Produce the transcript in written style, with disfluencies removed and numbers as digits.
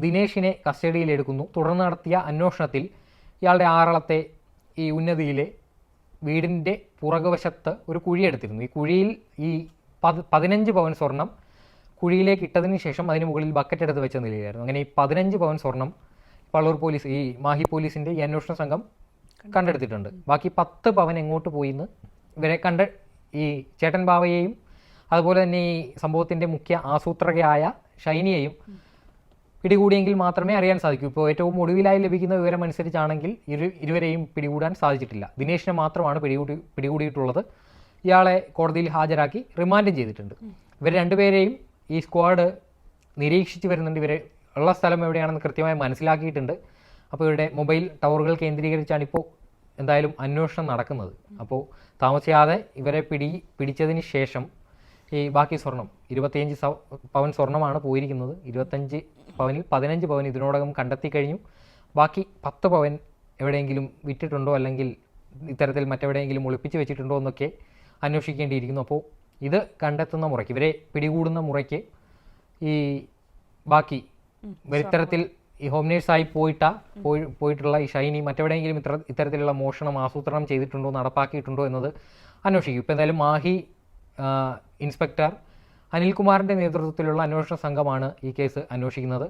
ദിനേഷിനെ കസ്റ്റഡിയിലെടുക്കുന്നു. തുടർന്ന് നടത്തിയ അന്വേഷണത്തിൽ ഇയാളുടെ ആറളത്തെ ഈ ഉന്നതിയിലെ വീടിൻ്റെ പുറകുവശത്ത് ഒരു കുഴിയെടുത്തിരുന്നു. ഈ കുഴിയിൽ ഈ 15 പവൻ സ്വർണം കുഴിയിലേക്ക് ഇട്ടതിന് ശേഷം അതിന് മുകളിൽ ബക്കറ്റ് എടുത്ത് വെച്ച നിലയിലായിരുന്നു. അങ്ങനെ ഈ 15 പവൻ സ്വർണം പള്ളൂർ പോലീസ്, ഈ മാഹി പോലീസിൻ്റെ ഈ അന്വേഷണ സംഘം കണ്ടെടുത്തിട്ടുണ്ട്. ബാക്കി 10 പവൻ എങ്ങോട്ട് പോയിന്ന് ഇവരെ ഈ ചേട്ടൻ ബാവയെയും അതുപോലെ തന്നെ ഈ സംഭവത്തിൻ്റെ മുഖ്യ ആസൂത്രകയായ ഷൈനിയെയും പിടികൂടിയെങ്കിൽ മാത്രമേ അറിയാൻ സാധിക്കൂ. ഇപ്പോൾ ഏറ്റവും ഒടുവിലായി ലഭിക്കുന്ന വിവരം അനുസരിച്ചാണെങ്കിൽ ഇരുവരെയും പിടികൂടാൻ സാധിച്ചിട്ടില്ല. ദിനേഷിനെ മാത്രമാണ് പിടികൂടിയിട്ടുള്ളത്. ഇയാളെ കോടതിയിൽ ഹാജരാക്കി റിമാൻഡും ചെയ്തിട്ടുണ്ട്. ഇവർ രണ്ടുപേരെയും ഈ സ്ക്വാഡ് നിരീക്ഷിച്ച് വരുന്നുണ്ട്. ഇവരെ ഉള്ള സ്ഥലം എവിടെയാണെന്ന് കൃത്യമായി മനസ്സിലാക്കിയിട്ടുണ്ട്. അപ്പോൾ ഇവരുടെ മൊബൈൽ ടവറുകൾ കേന്ദ്രീകരിച്ചാണ് ഇപ്പോൾ എന്തായാലും അന്വേഷണം നടക്കുന്നത്. അപ്പോൾ താമസിയാതെ ഇവരെ പിടിച്ചതിന് ശേഷം ഈ ബാക്കി സ്വർണം 25 പവൻ സ്വർണ്ണമാണ് പോയിരിക്കുന്നത്. 25 പവനിൽ 15 പവൻ ഇതിനോടകം കണ്ടെത്തി കഴിഞ്ഞു. ബാക്കി 10 പവൻ എവിടെയെങ്കിലും വിറ്റിട്ടുണ്ടോ അല്ലെങ്കിൽ ഇത്തരത്തിൽ മറ്റെവിടെയെങ്കിലും ഒളിപ്പിച്ച് വെച്ചിട്ടുണ്ടോ എന്നൊക്കെ അന്വേഷിക്കേണ്ടിയിരിക്കുന്നു. അപ്പോൾ ഇത് കണ്ടെത്തുന്ന മുറയ്ക്ക്, ഇവരെ പിടികൂടുന്ന മുറയ്ക്ക് ഈ ബാക്കി ഇത്തരത്തിൽ ഈ ഹോം നേഴ്സായി പോയിട്ടുള്ള ഈ ഷൈനി മറ്റെവിടെയെങ്കിലും ഇത്തരത്തിലുള്ള മോഷണം ആസൂത്രണം ചെയ്തിട്ടുണ്ടോ, നടപ്പാക്കിയിട്ടുണ്ടോ എന്നത് അന്വേഷിക്കും. ഇപ്പോൾ എന്തായാലും മാഹി ഇൻസ്പെക്ടർ അനിൽകുമാറിൻ്റെ നേതൃത്വത്തിലുള്ള അന്വേഷണ സംഘമാണ് ഈ കേസ് അന്വേഷിക്കുന്നത്.